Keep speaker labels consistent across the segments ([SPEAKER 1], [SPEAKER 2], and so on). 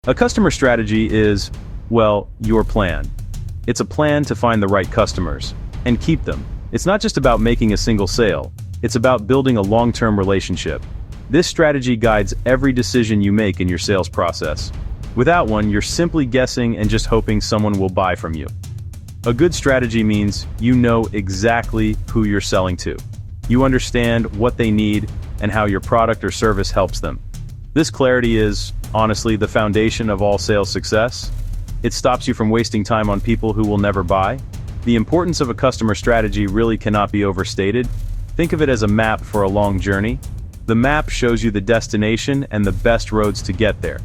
[SPEAKER 1] A customer strategy is, well, your plan. It's a plan to find the right customers and keep them. It's not just about making a single sale, it's about building a long-term relationship. This strategy guides every decision you make in your sales process. Without one, you're simply guessing and just hoping someone will buy from you. A good strategy means you know exactly who you're selling to. You understand what they need and how your product or service helps them. This clarity is, honestly, the foundation of all sales success. It stops you from wasting time on people who will never buy. The importance of a customer strategy really cannot be overstated. Think of it as a map for a long journey. The map shows you the destination and the best roads to get there.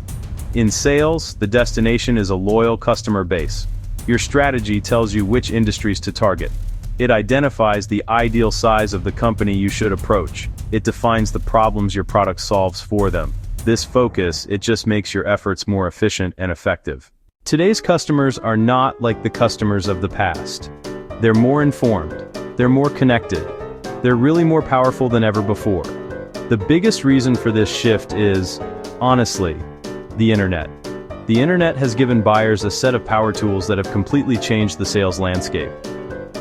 [SPEAKER 1] In sales, the destination is a loyal customer base. Your strategy tells you which industries to target. It identifies the ideal size of the company you should approach. It defines the problems your product solves for them. This focus, it just makes your efforts more efficient and effective. Today's customers are not like the customers of the past. They're more informed. They're more connected. They're really more powerful than ever before. The biggest reason for this shift is, honestly, the internet. The internet has given buyers a set of power tools that have completely changed the sales landscape.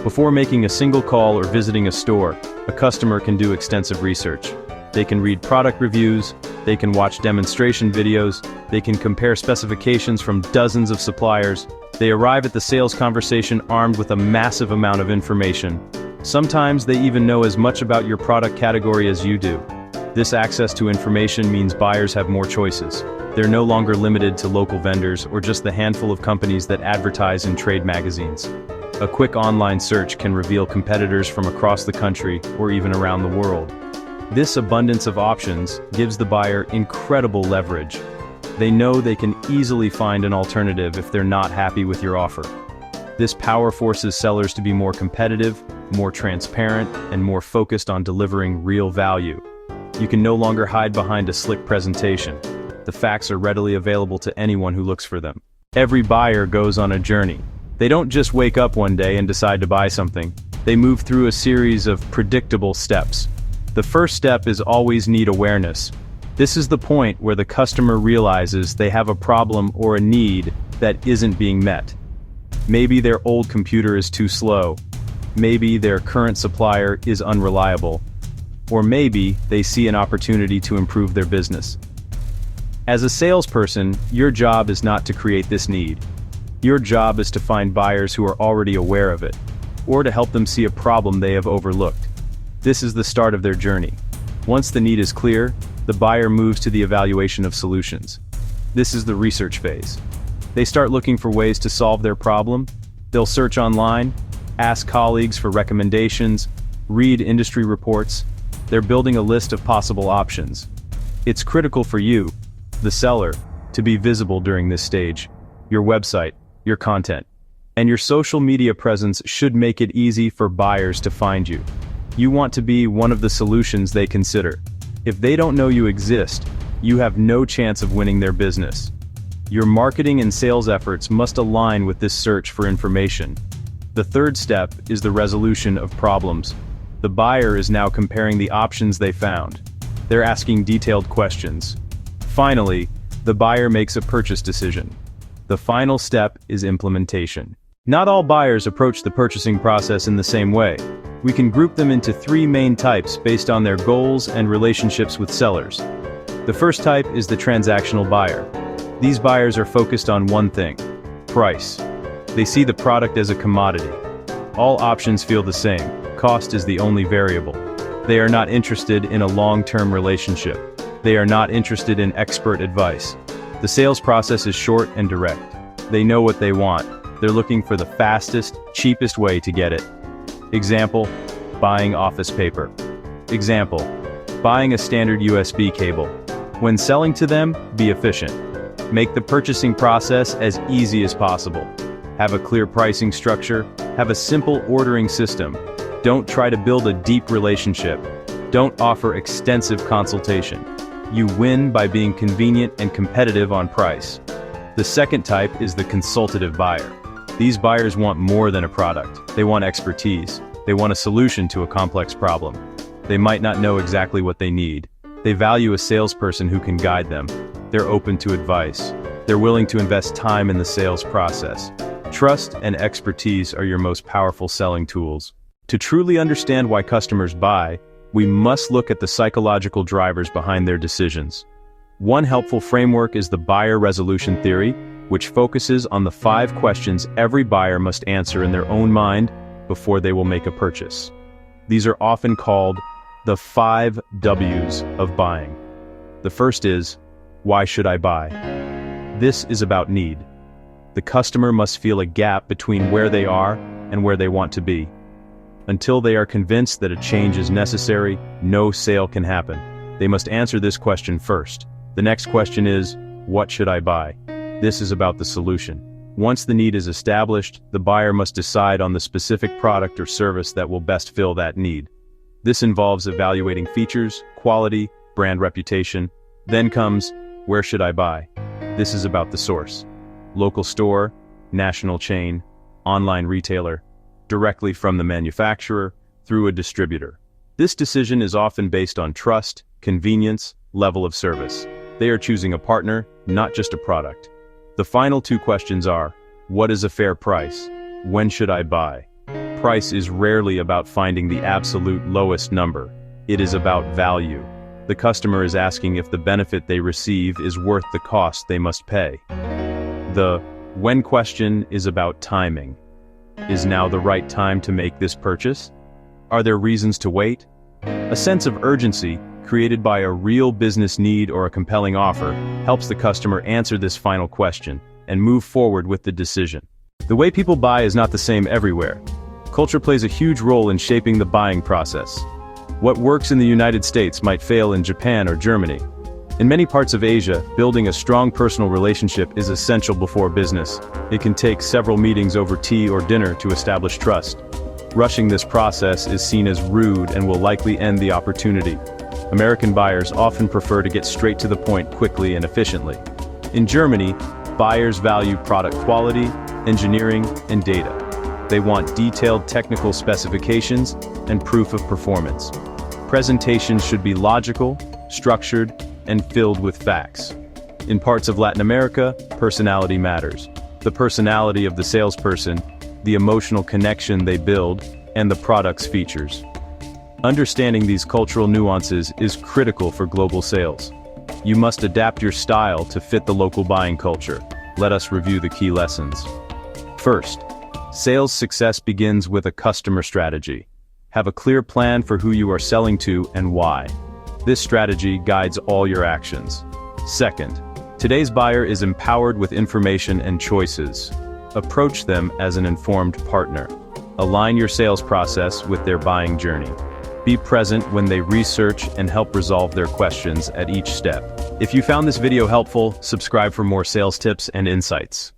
[SPEAKER 1] Before making a single call or visiting a store, a customer can do extensive research. They can read product reviews, they can watch demonstration videos, they can compare specifications from dozens of suppliers. They arrive at the sales conversation armed with a massive amount of information. Sometimes they even know as much about your product category as you do. This access to information means buyers have more choices. They're no longer limited to local vendors or just the handful of companies that advertise in trade magazines. A quick online search can reveal competitors from across the country or even around the world. This abundance of options gives the buyer incredible leverage. They know they can easily find an alternative if they're not happy with your offer. This power forces sellers to be more competitive, more transparent, and more focused on delivering real value. You can no longer hide behind a slick presentation. The facts are readily available to anyone who looks for them. Every buyer goes on a journey. They don't just wake up one day and decide to buy something. They move through a series of predictable steps. The first step is always need awareness. This is the point where the customer realizes they have a problem or a need that isn't being met. Maybe their old computer is too slow. Maybe their current supplier is unreliable. Or maybe they see an opportunity to improve their business. As a salesperson, your job is not to create this need. Your job is to find buyers who are already aware of it, or to help them see a problem they have overlooked. This is the start of their journey. Once the need is clear, the buyer moves to the evaluation of solutions. This is the research phase. They start looking for ways to solve their problem. They'll search online, ask colleagues for recommendations, read industry reports. They're building a list of possible options. It's critical for you, the seller, to be visible during this stage. Your website, your content, and your social media presence should make it easy for buyers to find you. You want to be one of the solutions they consider. If they don't know you exist, you have no chance of winning their business. Your marketing and sales efforts must align with this search for information. The third step is the resolution of problems. The buyer is now comparing the options they found. They're asking detailed questions. Finally, the buyer makes a purchase decision. The final step is implementation. Not all buyers approach the purchasing process in the same way. We can group them into three main types based on their goals and relationships with sellers. The first type is the transactional buyer. These buyers are focused on one thing: price. They see the product as a commodity. All options feel the same. Cost is the only variable. They are not interested in a long-term relationship. They are not interested in expert advice. The sales process is short and direct. They know what they want. They're looking for the fastest, cheapest way to get it. Example, buying office paper. Example, buying a standard USB cable. When selling to them, be efficient. Make the purchasing process as easy as possible. Have a clear pricing structure. Have a simple ordering system. Don't try to build a deep relationship. Don't offer extensive consultation. You win by being convenient and competitive on price. The second type is the consultative buyer. These buyers want more than a product. They want expertise. They want a solution to a complex problem. They might not know exactly what they need. They value a salesperson who can guide them. They're open to advice. They're willing to invest time in the sales process. Trust and expertise are your most powerful selling tools. To truly understand why customers buy, we must look at the psychological drivers behind their decisions. One helpful framework is the buyer resolution theory, which focuses on the 5 questions every buyer must answer in their own mind before they will make a purchase. These are often called the 5 W's of buying. The first is, why should I buy? This is about need. The customer must feel a gap between where they are and where they want to be. Until they are convinced that a change is necessary, no sale can happen. They must answer this question first. The next question is, what should I buy? This is about the solution. Once the need is established, the buyer must decide on the specific product or service that will best fill that need. This involves evaluating features, quality, brand reputation. Then comes, where should I buy? This is about the source. Local store, national chain, online retailer, directly from the manufacturer, through a distributor. This decision is often based on trust, convenience, level of service. They are choosing a partner, not just a product. The final 2 questions are, what is a fair price? When should I buy? Price is rarely about finding the absolute lowest number. It is about value. The customer is asking if the benefit they receive is worth the cost they must pay. The when question is about timing. Is now the right time to make this purchase? Are there reasons to wait? A sense of urgency, created by a real business need or a compelling offer, helps the customer answer this final question and move forward with the decision. The way people buy is not the same everywhere. Culture plays a huge role in shaping the buying process. What works in the United States might fail in Japan or Germany. In many parts of Asia, building a strong personal relationship is essential before business. It can take several meetings over tea or dinner to establish trust. Rushing this process is seen as rude and will likely end the opportunity. American buyers often prefer to get straight to the point quickly and efficiently. In Germany, buyers value product quality, engineering, and data. They want detailed technical specifications and proof of performance. Presentations should be logical, structured, and filled with facts. In parts of Latin America, personality matters. The personality of the salesperson, the emotional connection they build, and the product's features. Understanding these cultural nuances is critical for global sales. You must adapt your style to fit the local buying culture. Let us review the key lessons. First, sales success begins with a customer strategy. Have a clear plan for who you are selling to and why. This strategy guides all your actions. Second, today's buyer is empowered with information and choices. Approach them as an informed partner. Align your sales process with their buying journey. Be present when they research and help resolve their questions at each step. If you found this video helpful, subscribe for more sales tips and insights.